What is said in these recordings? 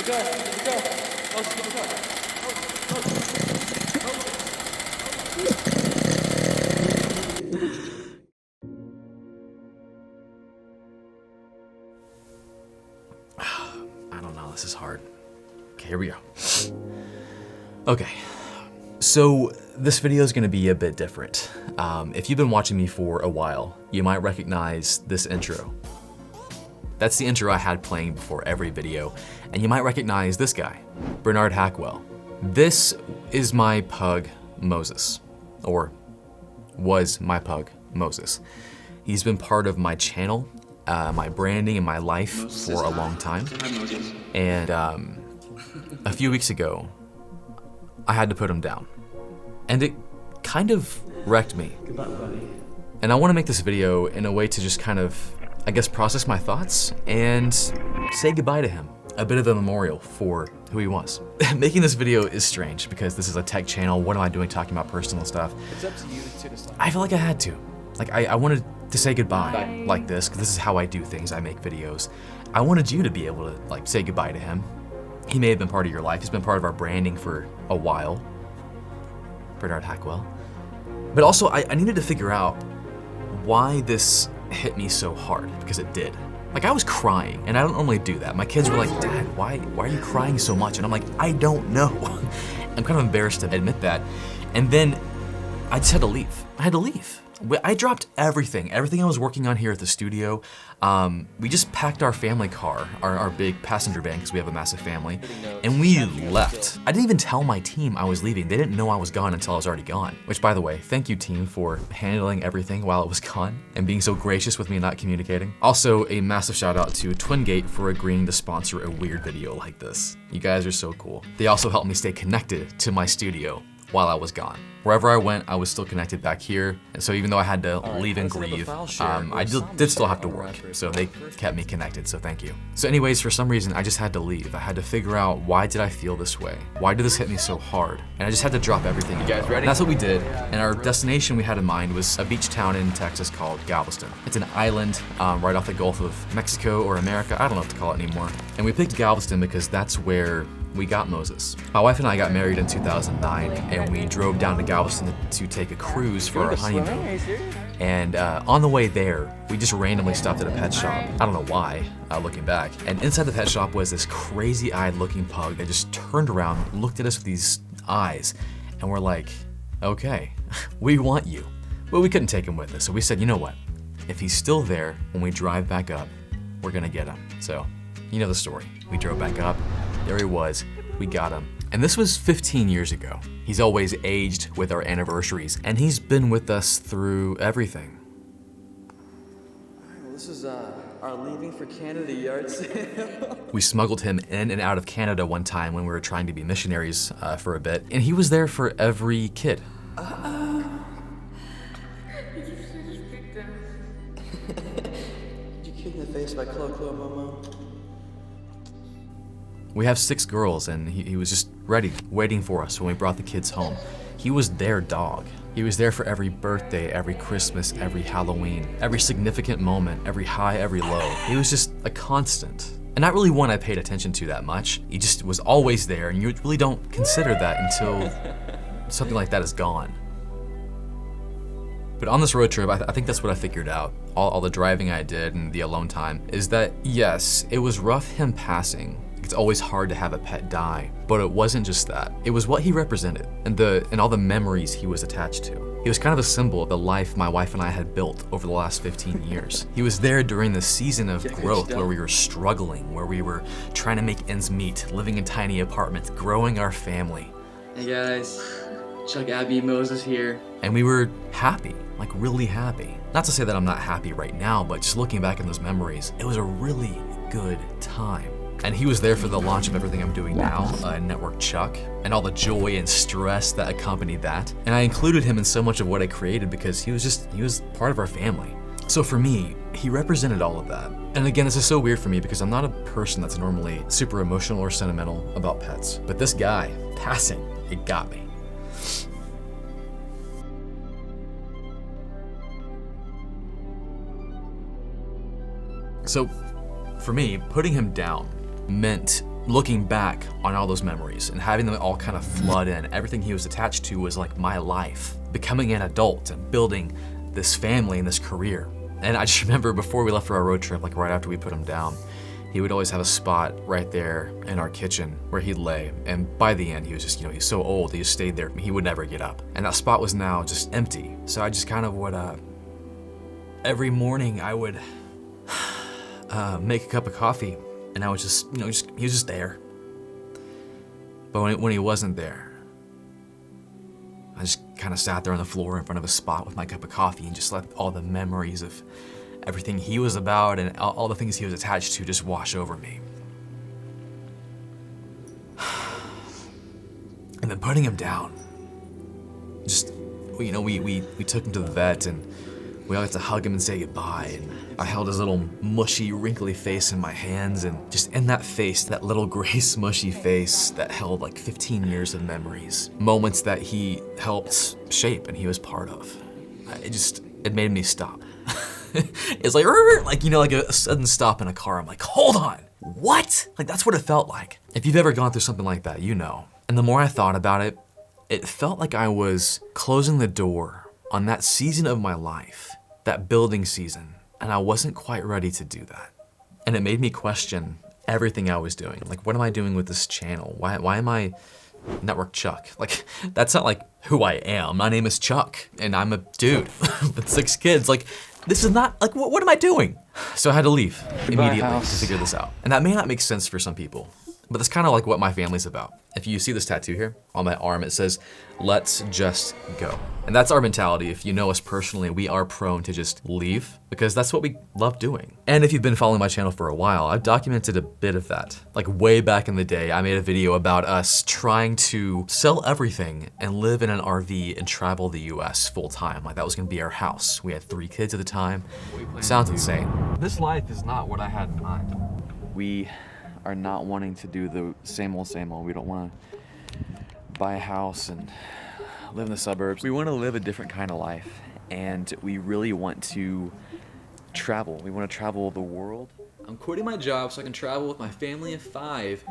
I don't know, this is hard. Okay, here we go. Okay, so this video is gonna be a bit different. If you've been watching me for a while, you might recognize this intro. That's the intro I had playing before every video, and you might recognize this guy, Bernard Hackwell. This is my pug, Moses, or was my pug, Moses. He's been part of my channel, my branding, and my life for a long time. And a few weeks ago, I had to put him down. And it kind of wrecked me. Goodbye, buddy. And I want to make this video in a way to just kind of, I guess, process my thoughts and say goodbye to him. A bit of a memorial for who he was. Making this video is strange because this is a tech channel. What am I doing talking about personal stuff? It's up to you to decide. I feel like I had to. Like I wanted to say goodbye like this, because this is how I do things. I make videos. I wanted you to be able to like say goodbye to him. He may have been part of your life. He's been part of our branding for a while. Bernard Hackwell. But also I needed to figure out why this hit me so hard, because it did. Like I was crying, and I don't normally do that. My kids were like, Dad, why are you crying so much? And I'm like, I don't know. I'm kind of embarrassed to admit that. And then I just had to leave. I had to leave. I dropped everything I was working on here at the studio. We just packed our family car, our big passenger van, because we have a massive family, and we left. I didn't even tell my team I was leaving. They didn't know I was gone until I was already gone. Which, by the way, thank you, team, for handling everything while it was gone and being so gracious with me not communicating. Also, a massive shout out to Twingate for agreeing to sponsor a weird video like this. You guys are so cool. They also helped me stay connected to my studio while I was gone. Wherever I went, I was still connected back here. And so even though I had to leave and grieve, I did still have to work. So they kept me connected, so thank you. So anyways, for some reason, I just had to leave. I had to figure out, why did I feel this way? Why did this hit me so hard? And I just had to drop everything. You guys ready? And that's what we did. And our destination we had in mind was a beach town in Texas called Galveston. It's an island right off the Gulf of Mexico or America. I don't know what to call it anymore. And we picked Galveston because that's where we got Moses. My wife and I got married in 2009, and we drove down to Galveston to take a cruise for our honeymoon. And on the way there, we just randomly stopped at a pet shop. I don't know why, looking back. And inside the pet shop was this crazy-eyed looking pug that just turned around, looked at us with these eyes, and we're like, okay, we want you. But we couldn't take him with us, so we said, you know what? If he's still there when we drive back up, we're gonna get him. So, you know the story. We drove back up. There he was, we got him. And this was 15 years ago. He's always aged with our anniversaries, and he's been with us through everything. Well, this is our leaving for Canada yard sale. We smuggled him in and out of Canada one time when we were trying to be missionaries for a bit, and he was there for every kid. Did you see this picture? Did you kick in the face by Chloe Momo? We have 6 girls, and he was just ready, waiting for us when we brought the kids home. He was their dog. He was there for every birthday, every Christmas, every Halloween, every significant moment, every high, every low. He was just a constant. And not really one I paid attention to that much. He just was always there, and you really don't consider that until something like that is gone. But on this road trip, I think that's what I figured out. All the driving I did and the alone time is that, yes, it was rough him passing. It's always hard to have a pet die, but it wasn't just that. It was what he represented and all the memories he was attached to. He was kind of a symbol of the life my wife and I had built over the last 15 years. He was there during the season of growth where we were struggling, where we were trying to make ends meet, living in tiny apartments, growing our family. Hey guys, Chuck, Abby, Moses here. And we were happy, like really happy. Not to say that I'm not happy right now, but just looking back in those memories, it was a really good time. And he was there for the launch of everything I'm doing now, NetworkChuck, and all the joy and stress that accompanied that. And I included him in so much of what I created because he was part of our family. So for me, he represented all of that. And again, this is so weird for me because I'm not a person that's normally super emotional or sentimental about pets. But this guy, passing, it got me. So for me, putting him down meant looking back on all those memories and having them all kind of flood in, everything he was attached to was like my life, becoming an adult and building this family and this career. And I just remember before we left for our road trip, like right after we put him down, he would always have a spot right there in our kitchen where he'd lay. And by the end, he was just, he's so old, he just stayed there. He would never get up. And that spot was now just empty. So I just kind of would, every morning I would make a cup of coffee, and I was just, he was just there. But when he wasn't there, I just kind of sat there on the floor in front of a spot with my cup of coffee and just let all the memories of everything he was about and all the things he was attached to just wash over me. And then putting him down, just, we took him to the vet and we all got to hug him and say goodbye. And I held his little mushy, wrinkly face in my hands, and just in that face, that little gray, smushy face that held like 15 years of memories, moments that he helped shape and he was part of. It made me stop. It's like a sudden stop in a car. I'm like, hold on, what? Like, that's what it felt like. If you've ever gone through something like that, you know. And the more I thought about it, it felt like I was closing the door on that season of my life, that building season, and I wasn't quite ready to do that. And it made me question everything I was doing. Like, what am I doing with this channel? Why am I NetworkChuck? Like, that's not like who I am. My name is Chuck, and I'm a dude with 6 kids. Like, this is not, like, what am I doing? So I had to leave immediately to figure this out. And that may not make sense for some people, but that's kind of like what my family's about. If you see this tattoo here on my arm, it says, let's just go. And that's our mentality. If you know us personally, we are prone to just leave because that's what we love doing. And if you've been following my channel for a while, I've documented a bit of that. Like way back in the day, I made a video about us trying to sell everything and live in an RV and travel the US full time. Like that was gonna be our house. We had 3 kids at the time. Sounds insane. This life is not what I had in mind. We are not wanting to do the same old, same old. We don't want to buy a house and live in the suburbs. We want to live a different kind of life, and we really want to travel. We want to travel the world. I'm quitting my job so I can travel with my family of 5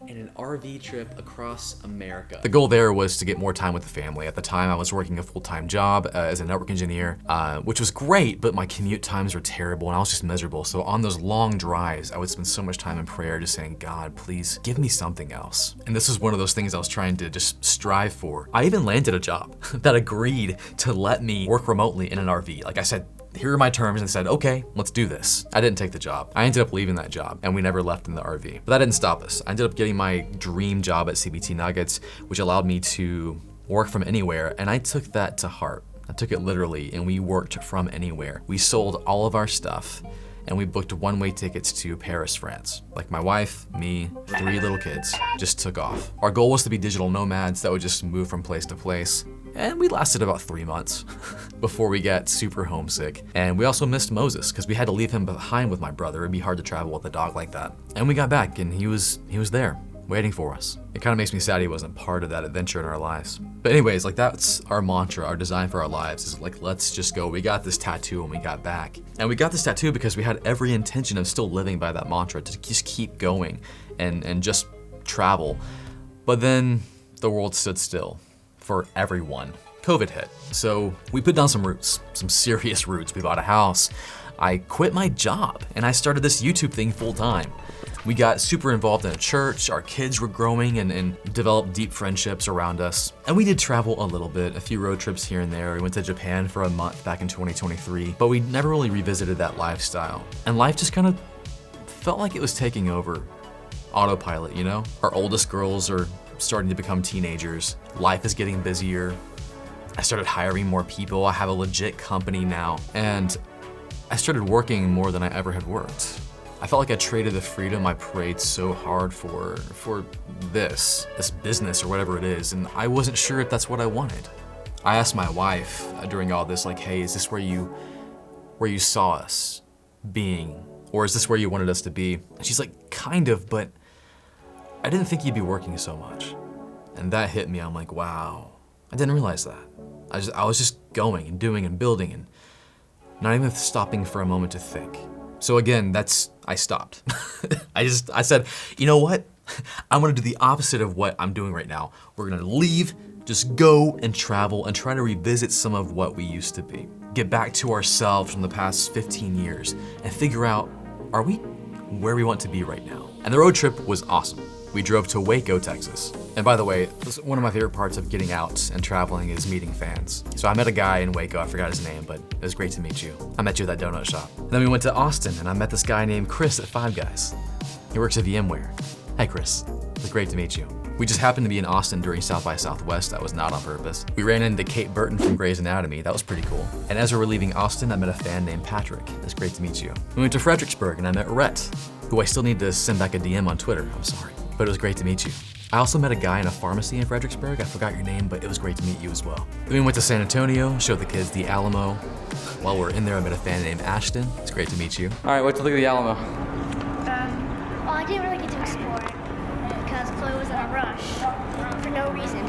in an RV trip across America. The goal there was to get more time with the family. At the time, I was working a full-time job as a network engineer, which was great, but my commute times were terrible and I was just miserable. So on those long drives, I would spend so much time in prayer just saying, God, please give me something else. And this is one of those things I was trying to just strive for. I even landed a job that agreed to let me work remotely in an RV. Like I said, here are my terms, and said, okay, let's do this. I didn't take the job. I ended up leaving that job and we never left in the RV. But that didn't stop us. I ended up getting my dream job at CBT Nuggets, which allowed me to work from anywhere, and I took that to heart. I took it literally, and we worked from anywhere. We sold all of our stuff and we booked one-way tickets to Paris, France. Like my wife, me, 3 little kids, just took off. Our goal was to be digital nomads that would just move from place to place. And we lasted about 3 months before we got super homesick. And we also missed Moses because we had to leave him behind with my brother. It'd be hard to travel with a dog like that. And we got back and he was there waiting for us. It kind of makes me sad he wasn't part of that adventure in our lives. But anyways, like that's our mantra, our design for our lives is like, let's just go. We got this tattoo when we got back. And we got this tattoo because we had every intention of still living by that mantra, to just keep going and just travel. But then the world stood still for everyone. COVID hit. So we put down some roots, some serious roots. We bought a house. I quit my job and I started this YouTube thing full time. We got super involved in a church, our kids were growing and developed deep friendships around us. And we did travel a little bit, a few road trips here and there. We went to Japan for a month back in 2023, but we never really revisited that lifestyle. And life just kind of felt like it was taking over autopilot, you know? Our oldest girls are starting to become teenagers. Life is getting busier. I started hiring more people. I have a legit company now. And I started working more than I ever had worked. I felt like I traded the freedom I prayed so hard for this business or whatever it is, and I wasn't sure if that's what I wanted. I asked my wife during all this, like, hey, is this where you saw us being? Or is this where you wanted us to be? And she's like, kind of, but I didn't think you'd be working so much. And that hit me. I'm like, wow, I didn't realize that. I was just going and doing and building and not even stopping for a moment to think. So again, I stopped. I said, you know what? I'm gonna do the opposite of what I'm doing right now. We're gonna leave, just go and travel and try to revisit some of what we used to be. Get back to ourselves from the past 15 years and figure out, are we where we want to be right now? And the road trip was awesome. We drove to Waco, Texas. And by the way, one of my favorite parts of getting out and traveling is meeting fans. So I met a guy in Waco, I forgot his name, but it was great to meet you. I met you at that donut shop. And then we went to Austin and I met this guy named Chris at Five Guys. He works at VMware. Hi Chris, it was great to meet you. We just happened to be in Austin during South by Southwest. That was not on purpose. We ran into Kate Burton from Grey's Anatomy. That was pretty cool. And as we were leaving Austin, I met a fan named Patrick. It's great to meet you. We went to Fredericksburg and I met Rhett, who I still need to send back a DM on Twitter. I'm sorry, but it was great to meet you. I also met a guy in a pharmacy in Fredericksburg. I forgot your name, but it was great to meet you as well. Then we went to San Antonio, showed the kids the Alamo. While we were in there, I met a fan named Ashton. It's great to meet you. All right, what'd you think of the Alamo? Well, I didn't really get to explore it because Chloe was in a rush for no reason.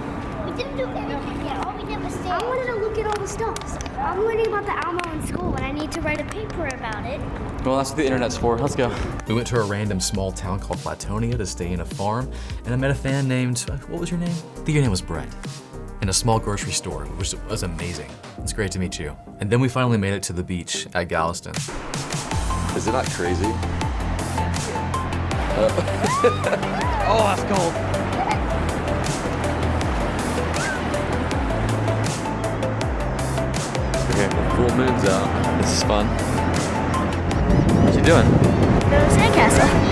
We didn't do anything yet. All we did was stay. I wanted to look at all the stuff. I'm learning about the Alamo in school and I need to write a paper about it. Well, that's what the internet's for. Let's go. We went to a random small town called Latonia to stay in a farm, and I met a fan named, what was your name? I think your name was Brett. In a small grocery store, which was amazing. It's great to meet you. And then we finally made it to the beach at Galveston. Is it not crazy? Oh, that's cold. Okay, the full moon's out. This is fun. What you doing? Go to sandcastle.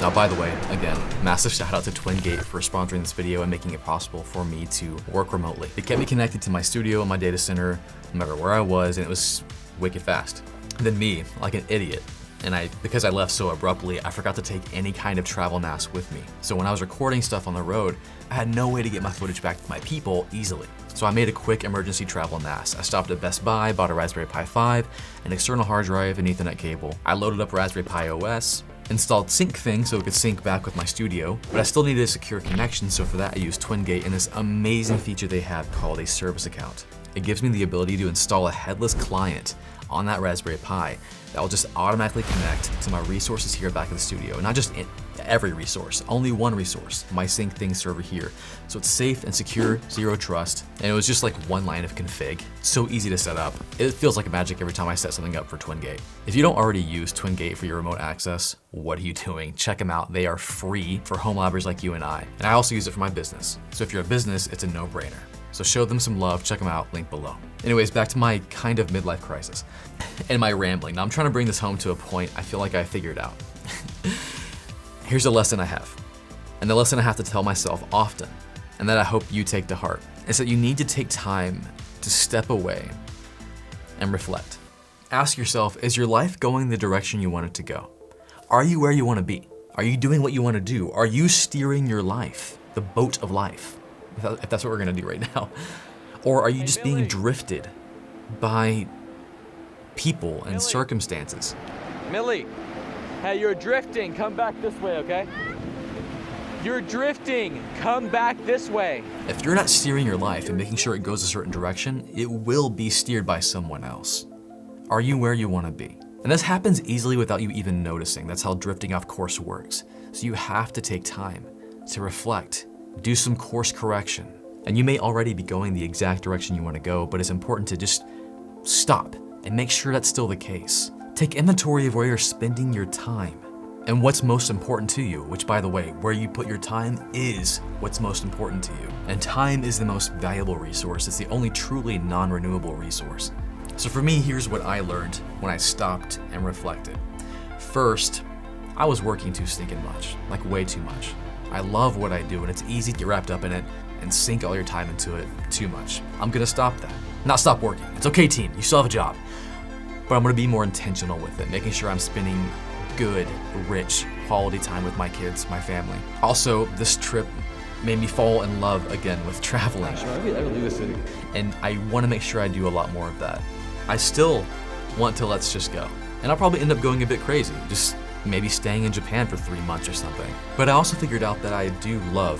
Now, by the way, again, massive shout out to Twingate for sponsoring this video and making it possible for me to work remotely. It kept me connected to my studio and my data center, no matter where I was, and it was wicked fast. And then me, like an idiot, and because I left so abruptly, I forgot to take any kind of travel NAS with me. So when I was recording stuff on the road, I had no way to get my footage back to my people easily. So I made a quick emergency travel NAS. I stopped at Best Buy, bought a Raspberry Pi 5, an external hard drive, and Ethernet cable. I loaded up Raspberry Pi OS, installed SyncThing so it could sync back with my studio, but I still needed a secure connection, so for that I used Twingate and this amazing feature they have called a service account. It gives me the ability to install a headless client on that Raspberry Pi that will just automatically connect to my resources here back in the studio. And not just every resource, only one resource, my SyncThing server here. So it's safe and secure, zero trust, and it was just like one line of config. So easy to set up. It feels like magic every time I set something up for Twingate. If you don't already use Twingate for your remote access, what are you doing? Check them out. They are free for home labbers like you and I. And I also use it for my business. So if you're a business, it's a no-brainer. So show them some love, check them out, link below. Anyways, back to my kind of midlife crisis and my rambling. Now I'm trying to bring this home to a point I feel like I figured out. Here's a lesson I have, and the lesson I have to tell myself often, and that I hope you take to heart, is that you need to take time to step away and reflect. Ask yourself, is your life going the direction you want it to go? Are you where you want to be? Are you doing what you want to do? Are you steering your life, the boat of life? If that's what we're gonna do right now. Or are you just being drifted by people and circumstances? Millie, hey, you're drifting. Come back this way, okay? You're drifting. Come back this way. If you're not steering your life and making sure it goes a certain direction, it will be steered by someone else. Are you where you want to be? And this happens easily without you even noticing. That's how drifting off course works. So you have to take time to reflect, do some course correction. And you may already be going the exact direction you want to go, but it's important to just stop and make sure that's still the case. Take inventory of where you're spending your time and what's most important to you, which, by the way, where you put your time is what's most important to you. And time is the most valuable resource. It's the only truly non-renewable resource. So for me, here's what I learned when I stopped and reflected. First, I was working too stinking much, like way too much. I love what I do, and it's easy to get wrapped up in it and sink all your time into it too much. I'm gonna stop that. Not stop working. It's okay, team, you still have a job. But I'm gonna be more intentional with it, making sure I'm spending good, rich, quality time with my kids, my family. Also, this trip made me fall in love again with traveling. And I wanna make sure I do a lot more of that. I still want to let's just go. And I'll probably end up going a bit crazy, just maybe staying in Japan for 3 months or something. But I also figured out that I do love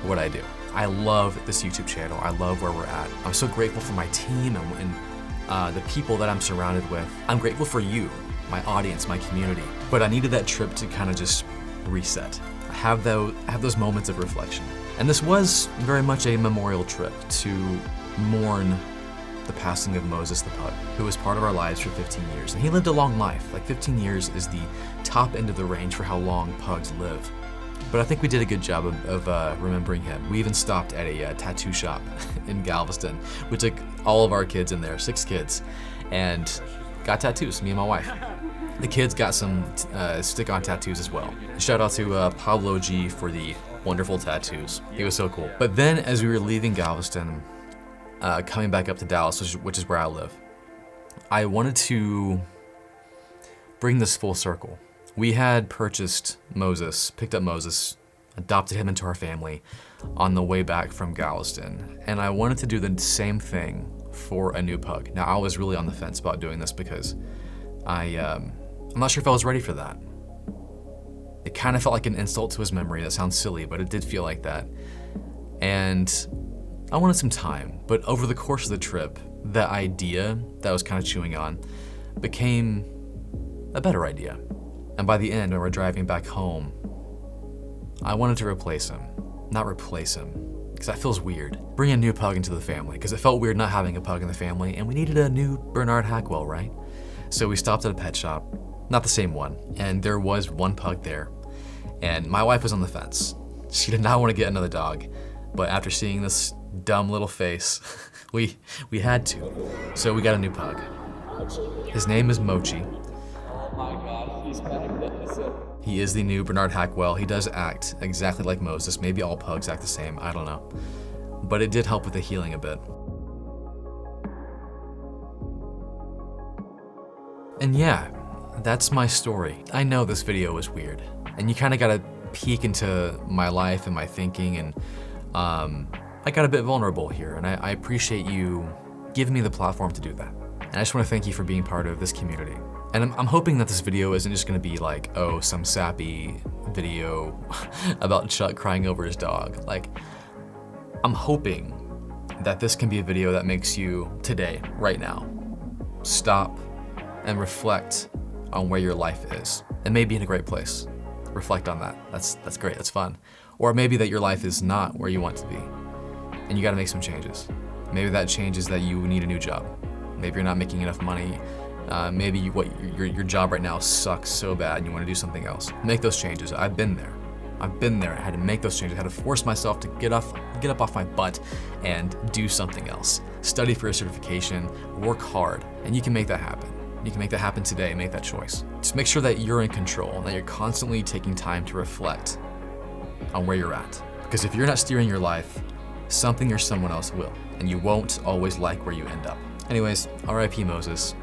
what I do. I love this YouTube channel. I love where we're at. I'm so grateful for my team and the people that I'm surrounded with. I'm grateful for you, my audience, my community. But I needed that trip to kind of just reset. Have those moments of reflection. And this was very much a memorial trip to mourn the passing of Moses the pug, who was part of our lives for 15 years. And he lived a long life. Like 15 years is the top end of the range for how long pugs live. But I think we did a good job of remembering him. We even stopped at a tattoo shop in Galveston. We took all of our kids in there, 6 kids, and got tattoos, me and my wife. The kids got some stick-on tattoos as well. Shout out to Pablo G for the wonderful tattoos. He was so cool. But then as we were leaving Galveston, coming back up to Dallas, which is where I live, I wanted to bring this full circle. We had purchased Moses, picked up Moses, adopted him into our family on the way back from Galveston. And I wanted to do the same thing for a new pug. Now, I was really on the fence about doing this because I'm not sure if I was ready for that. It kind of felt like an insult to his memory. That sounds silly, but it did feel like that. And I wanted some time, but over the course of the trip, the idea that I was kind of chewing on became a better idea. And by the end, when we're driving back home, I wanted to replace him. Not replace him, because that feels weird. Bring a new pug into the family, because it felt weird not having a pug in the family, and we needed a new Bernard Hackwell, right? So we stopped at a pet shop, not the same one, and there was one pug there. And my wife was on the fence. She did not want to get another dog, but after seeing this dumb little face, we had to. So we got a new pug. His name is Mochi. Oh my God, he's magnificent. He is the new Bernard Hackwell. He does act exactly like Moses. Maybe all pugs act the same, I don't know. But it did help with the healing a bit. And yeah, that's my story. I know this video was weird, and you kind of got a peek into my life and my thinking, and I got a bit vulnerable here, and I appreciate you giving me the platform to do that. And I just want to thank you for being part of this community. And I'm hoping that this video isn't just gonna be like, oh, some sappy video about Chuck crying over his dog. Like, I'm hoping that this can be a video that makes you, today, right now, stop and reflect on where your life is. It may be in a great place. Reflect on that. That's great, that's fun. Or maybe that your life is not where you want to be, and you gotta make some changes. Maybe that change is that you need a new job. Maybe you're not making enough money. Maybe your job right now sucks so bad and you want to do something else. Make those changes. I've been there. I had to make those changes. I had to force myself to get up off my butt and do something else. Study for a certification, work hard, and you can make that happen. You can make that happen today, make that choice. Just make sure that you're in control, that you're constantly taking time to reflect on where you're at. Because if you're not steering your life, something or someone else will, and you won't always like where you end up. Anyways, R.I.P. Moses.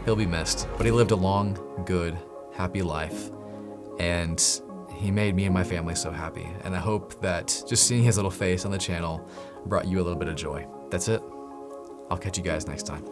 He'll be missed, but he lived a long, good, happy life, and he made me and my family so happy. And I hope that just seeing his little face on the channel brought you a little bit of joy. That's it. I'll catch you guys next time.